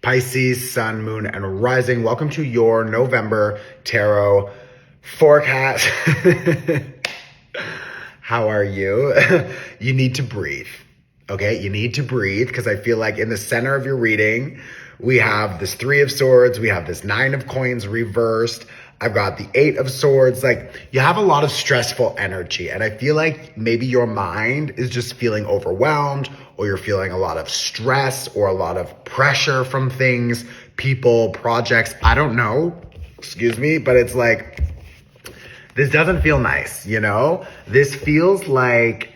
Pisces, Sun, Moon, and Rising. Welcome to your November Tarot forecast. How are you? You need to breathe, okay? You need to breathe because I feel like in the center of your reading, we have this Three of Swords, we have this Nine of Coins reversed, I've got the Eight of Swords. Like, you have a lot of stressful energy, and I feel like maybe your mind is just feeling overwhelmed, or you're feeling a lot of stress or a lot of pressure from things, people, projects. I don't know, excuse me, but it's like, this doesn't feel nice, you know? This feels like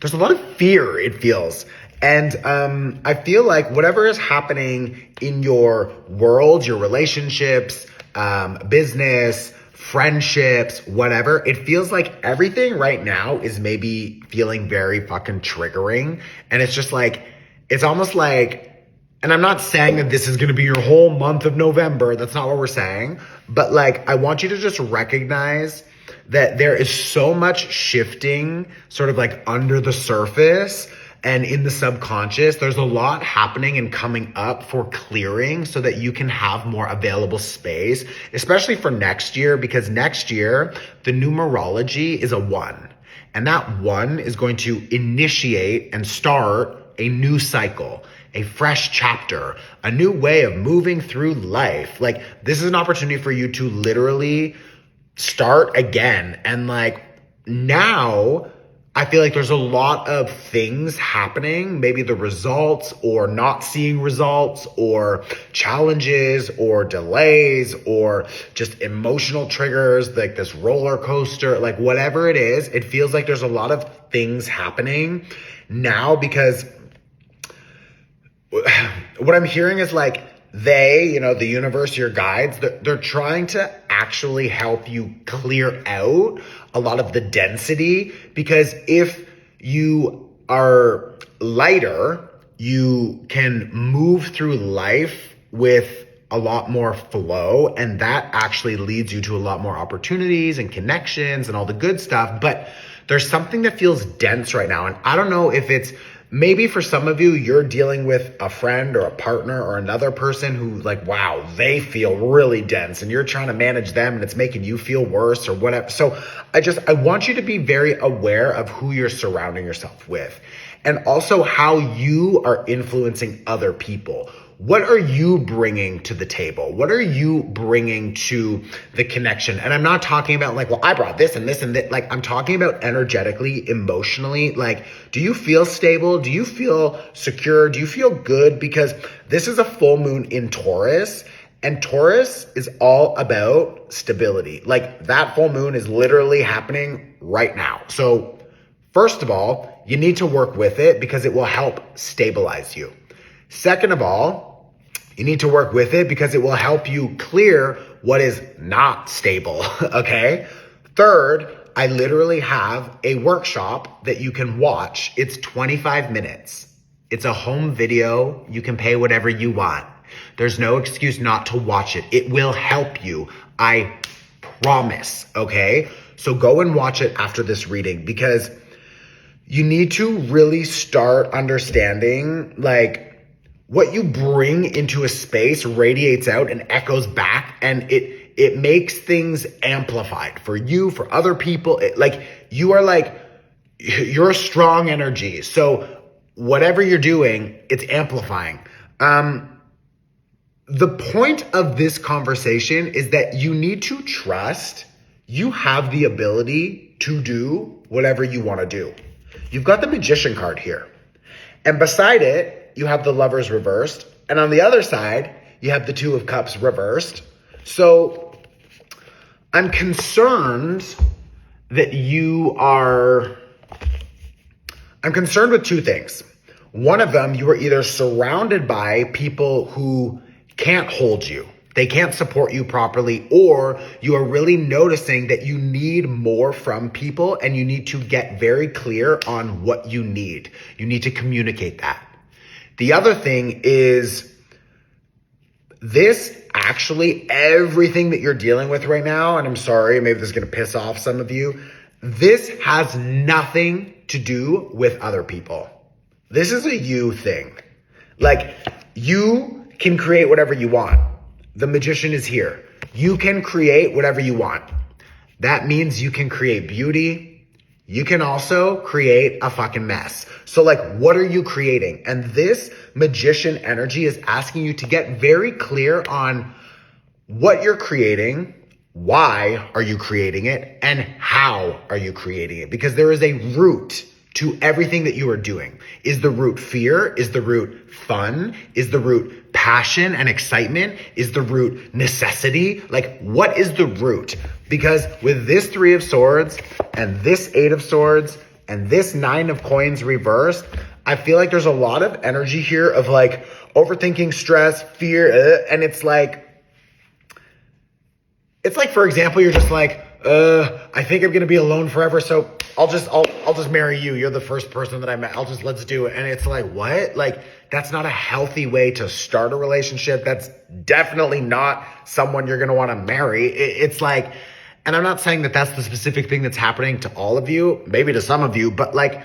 there's a lot of fear, it feels. And I feel like whatever is happening in your world, your relationships, business, friendships, whatever, it feels like everything right now is maybe feeling very fucking triggering. And it's just like, it's almost like, and I'm not saying that this is going to be your whole month of November. That's not what we're saying. But like, I want you to just recognize that there is so much shifting sort of like under the surface and in the subconscious. There's a lot happening and coming up for clearing so that you can have more available space, especially for next year, because next year, the numerology is a 1. And that 1 is going to initiate and start a new cycle, a fresh chapter, a new way of moving through life. Like, this is an opportunity for you to literally start again. And like, now I feel like there's a lot of things happening, maybe the results or not seeing results or challenges or delays or just emotional triggers, like this roller coaster, like whatever it is, it feels like there's a lot of things happening now because what I'm hearing is like they, you know, the universe, your guides, they're trying to actually help you clear out a lot of the density, because if you are lighter, you can move through life with a lot more flow, and that actually leads you to a lot more opportunities and connections and all the good stuff. But there's something that feels dense right now, and I don't know if it's maybe for some of you, you're dealing with a friend or a partner or another person who like, wow, they feel really dense and you're trying to manage them and it's making you feel worse or whatever. So I want you to be very aware of who you're surrounding yourself with, and also how you are influencing other people. What are you bringing to the table? What are you bringing to the connection? And I'm not talking about like, well, I brought this and this and that. Like, I'm talking about energetically, emotionally. Like, do you feel stable? Do you feel secure? Do you feel good? Because this is a full moon in Taurus, and Taurus is all about stability. Like, that full moon is literally happening right now. So first of all, you need to work with it because it will help stabilize you. Second of all, you need to work with it because it will help you clear what is not stable, okay? Third, I literally have a workshop that you can watch. It's 25 minutes. It's a home video. You can pay whatever you want. There's no excuse not to watch it. It will help you. I promise, okay? So go and watch it after this reading, because you need to really start understanding like what you bring into a space radiates out and echoes back, and it makes things amplified for you, for other people. You're a strong energy. So whatever you're doing, it's amplifying. The point of this conversation is that you need to trust you have the ability to do whatever you want to do. You've got the Magician card here, and beside it, you have the Lovers reversed. And on the other side, you have the Two of Cups reversed. So I'm concerned with two things. One of them, you are either surrounded by people who can't hold you. They can't support you properly, or you are really noticing that you need more from people and you need to get very clear on what you need. You need to communicate that. The other thing is this actually, everything that you're dealing with right now, and I'm sorry, maybe this is going to piss off some of you, this has nothing to do with other people. This is a you thing. Like, you can create whatever you want. The magician is here. You can create whatever you want. That means you can create beauty. You can also create a fucking mess. So like, what are you creating? And this magician energy is asking you to get very clear on what you're creating, why are you creating it, and how are you creating it? Because there is a root to everything that you are doing. Is the root fear? Is the root fun? Is the root passion and excitement? Is the root necessity? Like, what is the root? Because with this 3 of Swords and this 8 of Swords and this 9 of Coins reversed, I feel like there's a lot of energy here of like overthinking, stress, fear, and it's like, for example, you're just like, I think I'm going to be alone forever. So I'll just marry you. You're the first person that I met. Let's do it. And it's like, what? Like, that's not a healthy way to start a relationship. That's definitely not someone you're going to want to marry. It's like, and I'm not saying that that's the specific thing that's happening to all of you, maybe to some of you, but like,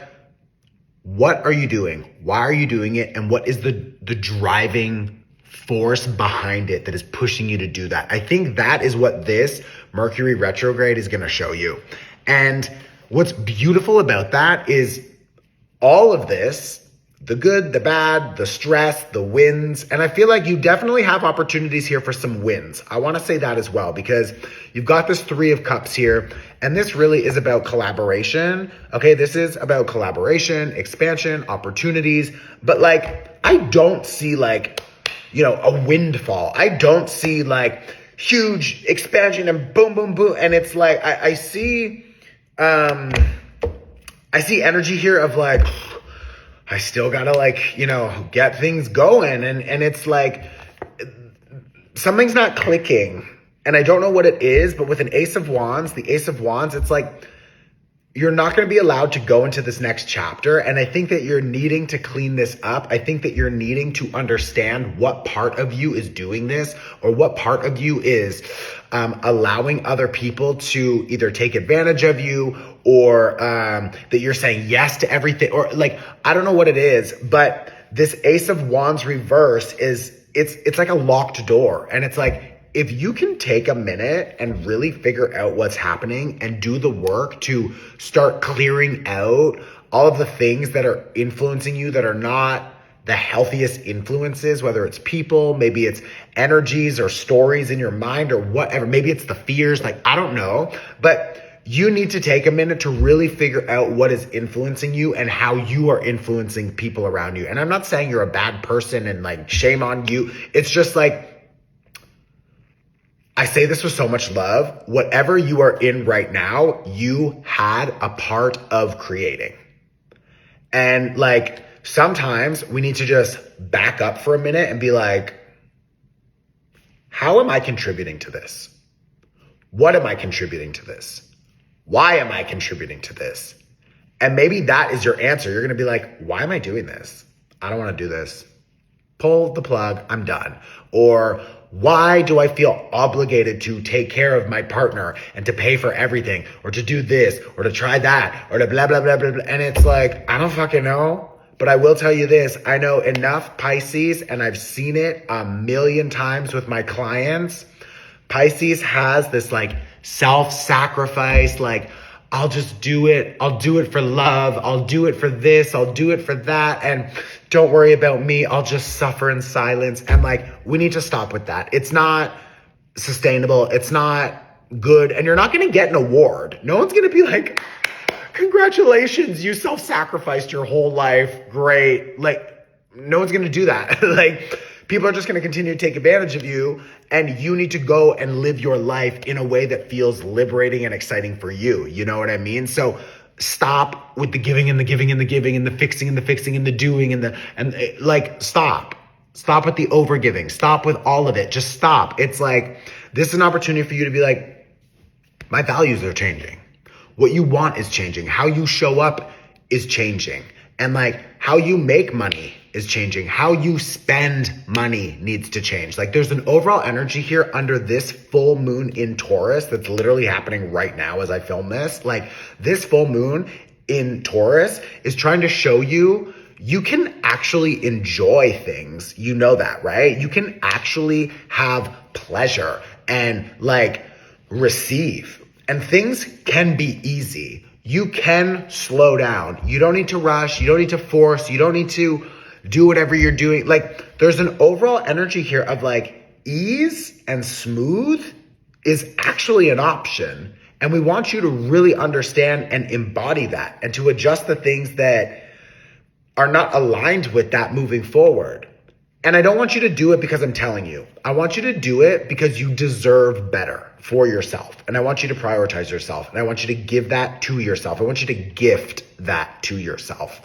what are you doing? Why are you doing it? And what is the driving force behind it that is pushing you to do that? I think that is what this Mercury retrograde is going to show you. And what's beautiful about that is all of this, the good, the bad, the stress, the wins. And I feel like you definitely have opportunities here for some wins. I want to say that as well, because you've got this 3 of Cups here, and this really is about collaboration. Okay, this is about collaboration, expansion, opportunities. But like, I don't see like, a windfall. I don't see like huge expansion and boom, boom, boom. And it's like, I see energy here of like, I still gotta like, get things going. And it's like, something's not clicking and I don't know what it is, but with an Ace of Wands, it's like, you're not going to be allowed to go into this next chapter. And I think that you're needing to clean this up. I think that you're needing to understand what part of you is doing this, or what part of you is allowing other people to either take advantage of you, or that you're saying yes to everything, or like, I don't know what it is, but this Ace of Wands reverse it's like a locked door. And it's like, if you can take a minute and really figure out what's happening and do the work to start clearing out all of the things that are influencing you that are not the healthiest influences, whether it's people, maybe it's energies or stories in your mind or whatever, maybe it's the fears, like, I don't know, but you need to take a minute to really figure out what is influencing you and how you are influencing people around you. And I'm not saying you're a bad person and like shame on you. It's just like, I say this with so much love. Whatever you are in right now, you had a part of creating. And like, sometimes we need to just back up for a minute and be like, how am I contributing to this? What am I contributing to this? Why am I contributing to this? And maybe that is your answer. You're going to be like, why am I doing this? I don't want to do this. Pull the plug. I'm done. Or why do I feel obligated to take care of my partner and to pay for everything, or to do this, or to try that, or to blah, blah, blah, blah, blah. And it's like, I don't fucking know. But I will tell you this. I know enough Pisces, and I've seen it a million times with my clients. Pisces has this like self-sacrifice, like, I'll just do it. I'll do it for love. I'll do it for this. I'll do it for that. And don't worry about me. I'll just suffer in silence. And like, we need to stop with that. It's not sustainable. It's not good. And you're not going to get an award. No one's going to be like, congratulations, you self-sacrificed your whole life. Great. Like, no one's going to do that. Like, people are just going to continue to take advantage of you, and you need to go and live your life in a way that feels liberating and exciting for you. You know what I mean? So stop with the giving and the giving and the giving and the fixing and the fixing and the doing and like, stop. Stop with the overgiving. Stop with all of it. Just stop. It's like, this is an opportunity for you to be like, my values are changing. What you want is changing. How you show up is changing. And like, how you make money is changing. How you spend money needs to change. Like, there's an overall energy here under this full moon in Taurus that's literally happening right now as I film this. Like, this full moon in Taurus is trying to show you you can actually enjoy things. You know that, right? You can actually have pleasure and like receive. And things can be easy. You can slow down. You don't need to rush. You don't need to force. You don't need to do whatever you're doing. Like there's an overall energy here of like ease and smooth is actually an option. And we want you to really understand and embody that and to adjust the things that are not aligned with that moving forward. And I don't want you to do it because I'm telling you. I want you to do it because you deserve better for yourself. And I want you to prioritize yourself. And I want you to give that to yourself. I want you to gift that to yourself.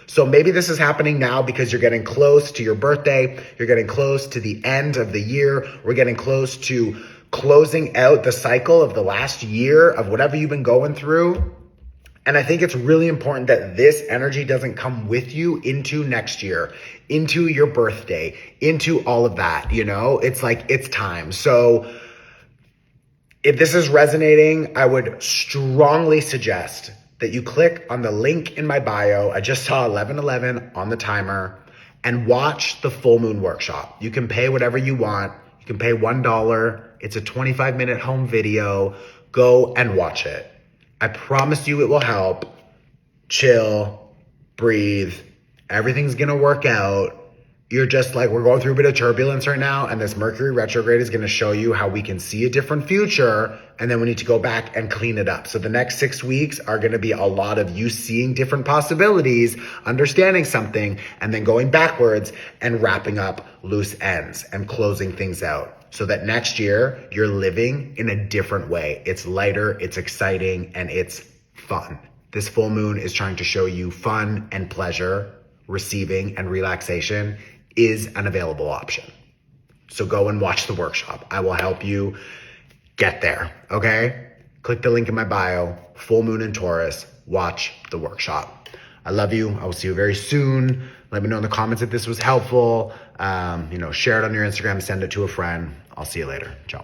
So maybe this is happening now because you're getting close to your birthday. You're getting close to the end of the year. We're getting close to closing out the cycle of the last year of whatever you've been going through. And I think it's really important that this energy doesn't come with you into next year, into your birthday, into all of that, you know? It's like, it's time. So if this is resonating, I would strongly suggest that you click on the link in my bio. I just saw 11:11 on the timer and watch the full moon workshop. You can pay whatever you want. You can pay $1. It's a 25-minute home video. Go and watch it. I promise you it will help. Chill, breathe. Everything's gonna work out. You're just like, we're going through a bit of turbulence right now, and this Mercury retrograde is gonna show you how we can see a different future, and then we need to go back and clean it up. So the next 6 weeks are gonna be a lot of you seeing different possibilities, understanding something, and then going backwards and wrapping up loose ends and closing things out. So that next year, you're living in a different way. It's lighter, it's exciting, and it's fun. This full moon is trying to show you fun and pleasure, receiving and relaxation is an available option. So go and watch the workshop. I will help you get there, okay? Click the link in my bio, full moon in Taurus, watch the workshop. I love you. I will see you very soon. Let me know in the comments if this was helpful. Share it on your Instagram, send it to a friend. I'll see you later. Ciao.